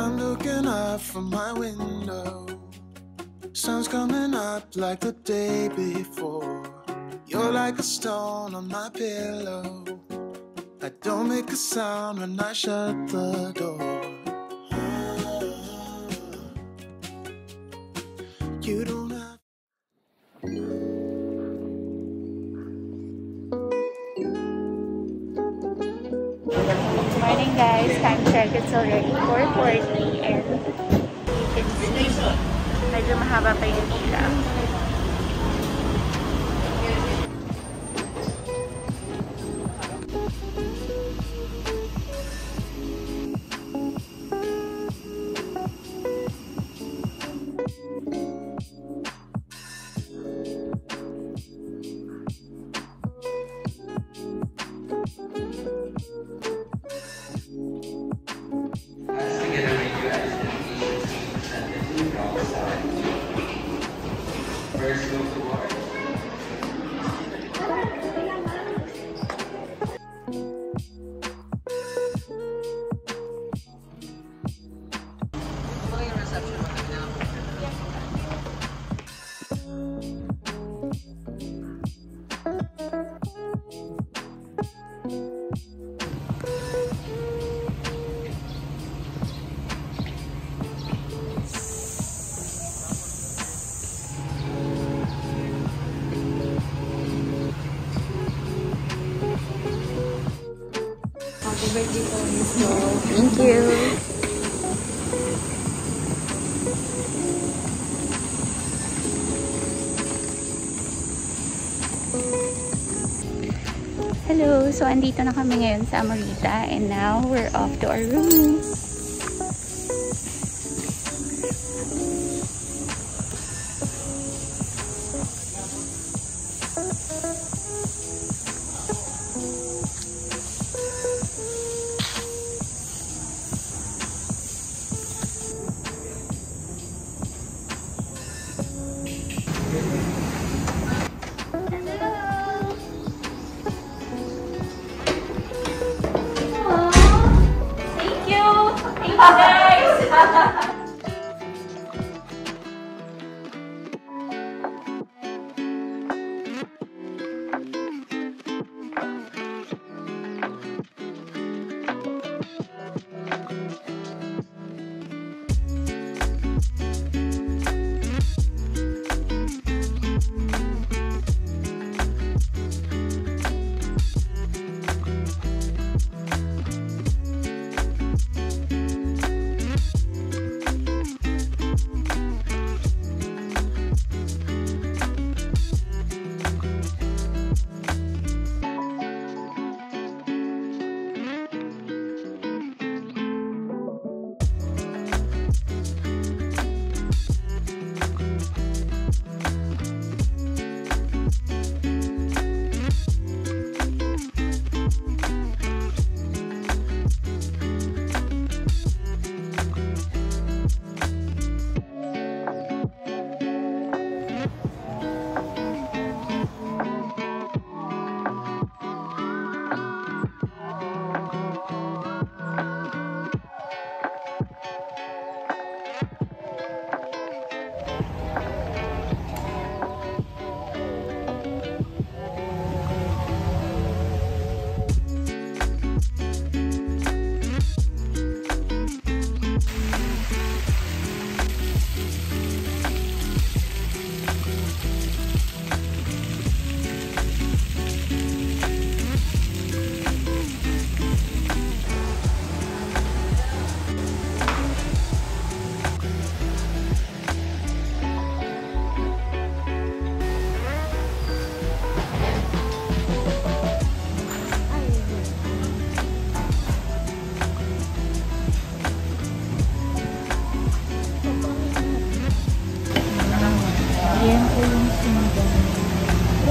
I'm looking up from my window. Sun's coming up like the day before. You're like a stone on my pillow. I don't make a sound when I shut the door. You don't have. Morning guys, time check, it's already 4:40 and you can see medyo mahaba pa yung pila. Thank you. Hello, so andito na kami ngayon sa Amorita and now we're off to our rooms.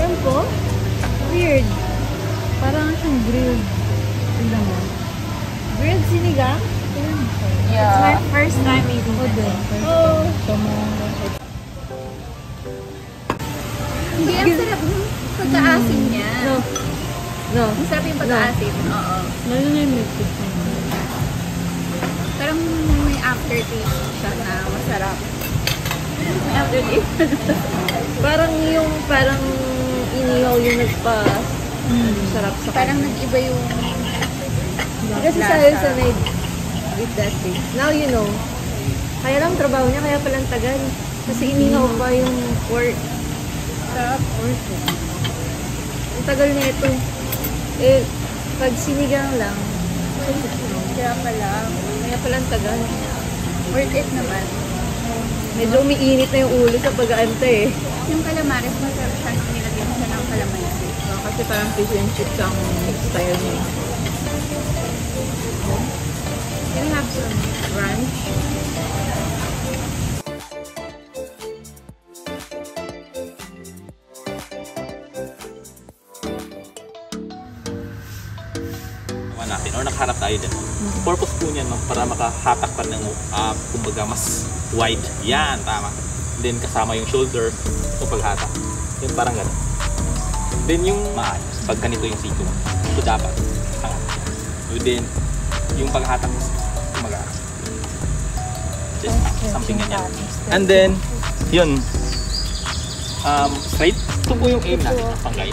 Rempo? Weird. Parang siyang grilled. Tignan mo. Grilled sinigang? Yeah. It's my first time eating it. Oh. Hindi, ang sarap ng pagkaasin niya. No. Ang sarap yung pagkaasin. Oo. Lalo na yung milk tea. Parang may aftertaste siya na masarap. May aftertaste. Parang inihaw yung sarap sa Parang nag-iba yung kasi sayo sanay with that taste. Now you know. Kaya lang trabaho niya, kaya palang tagal. Kasi inihaw pa yung pork. Sarap pork. Ang tagal na ito. Eh, pag sinigang lang, kaya palang tagal. worth it naman. Medyo umiinit na yung ulo sa pag-aantay eh. Yung calamares, masarap siya nung nilagyan siya ng calamansi. Kasi parang fish and chips ang style niya. Can I have some ranch? Natin or nakaharap tayo din. Purpose po niyan para makahatak pa ng kumbaga mas wide. Yan, tama. Then kasama yung shoulder o paghatak. Yung parang gano'n. Then yung maayos. Pag ganito yung siko mo. Ito dapat. Angat. Then yung paghatak kumaga. Just something ganyan. And then yun straight. Ito po yung aim natin. Panggay.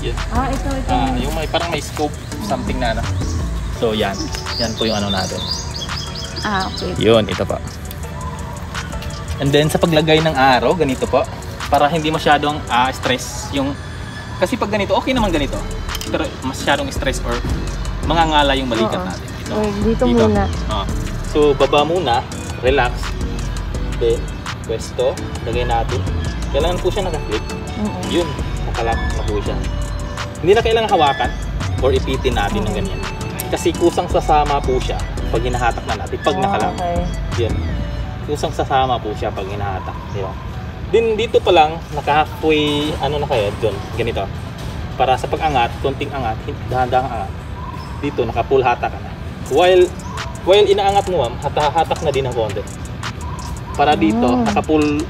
Yun. Ito. Yung parang may scope something na ano. So yan po yung ano natin. Okay. Yun, ito po. And then sa paglagay ng araw, ganito po. Para hindi masyadong stress yung kasi pag ganito, okay naman ganito. Pero masyadong stress or mangangala yung balikat natin. Ito. Dito muna. So baba muna, relax. Then pwesto, lagay natin. Kailangan po siya naka-clip. Yun, nakalap na po siya. Hindi na kailangan hawakan or ipitin natin ng ganyan. Kasi kusang sasama po siya pag hinahatak na natin. Pag nakalap. Okay. Yan. Kusang sasama po siya pag hinahatak. Di ba? Then dito pa lang, naka-halfway, ano na kayo, doon. Ganito. Para sa pag-angat, konting angat, dahan-dahang angat. Dito, naka-full hatak ka na. While inaangat mo, hatak na din ng konti. Para dito, naka-full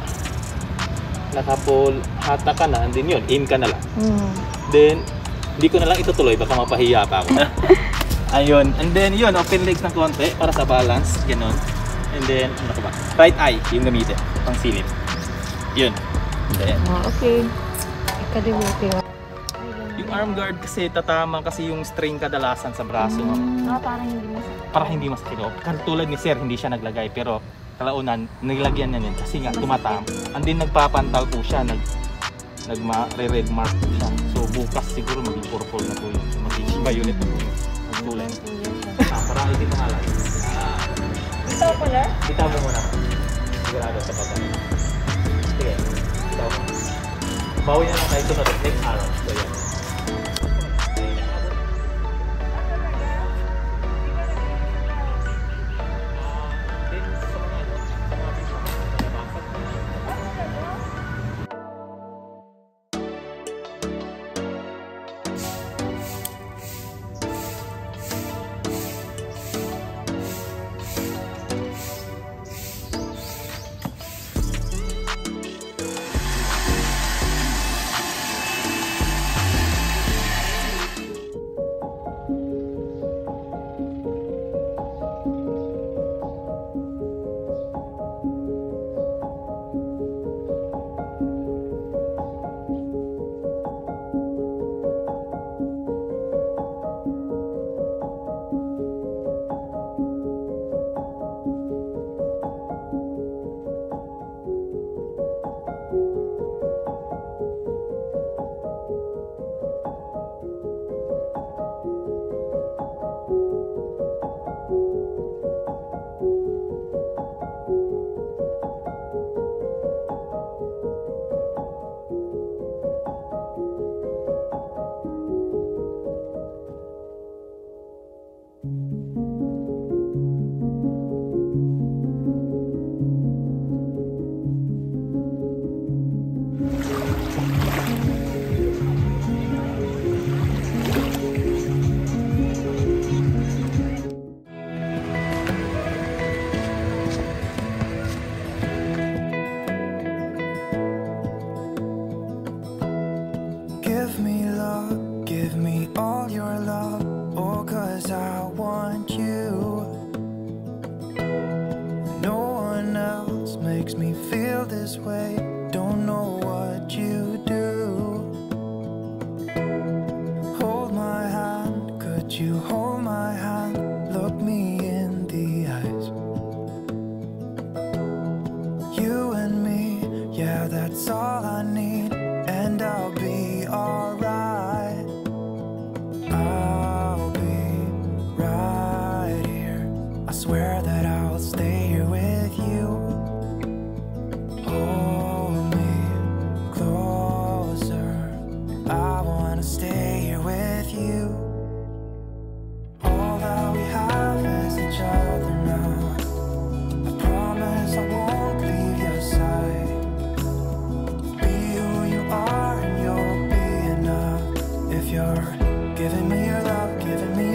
hatak ka na, and then yun, aim ka na lang. Then, hindi ko na lang itutuloy, baka mapahiya pa ako. Ayun, and then yun, open legs ng konti para sa balance, ganun. And then, ano ka ba? Right eye, yung gamitin, pang silip. Yun. Then, Okay. Ikalimuti. yung arm guard kasi tatama kasi yung strain kadalasan sa braso mo. Parang hindi masarap. Para hindi masakit. Katulad ni Sir, hindi siya naglagay, pero kalaunan, nilagyan niya yan kasi nga tumatama. And then nagpapantal po siya, nagma-red mark po siya. So bukas siguro maging purple na po yun. So, maging violet na po yun. Magkulay. Para hindi pangalan. Ito pala? Bitaw mo muna. Sigurado sa papa. Sige, bitaw mo. Bawi na lang tayo sunod. Next arrow. So yan. this way. Don't know what you do. Hold my hand, could you hold my hand? Look me in the eyes. You and me, yeah, that's all I need, and I'll be alright. I'll be right here. I swear that I'll stay here with you. Hold me closer. I wanna stay here with you. All that we have is each other now. I promise I won't leave your side. Be who you are and you'll be enough. If you're giving me your love, giving me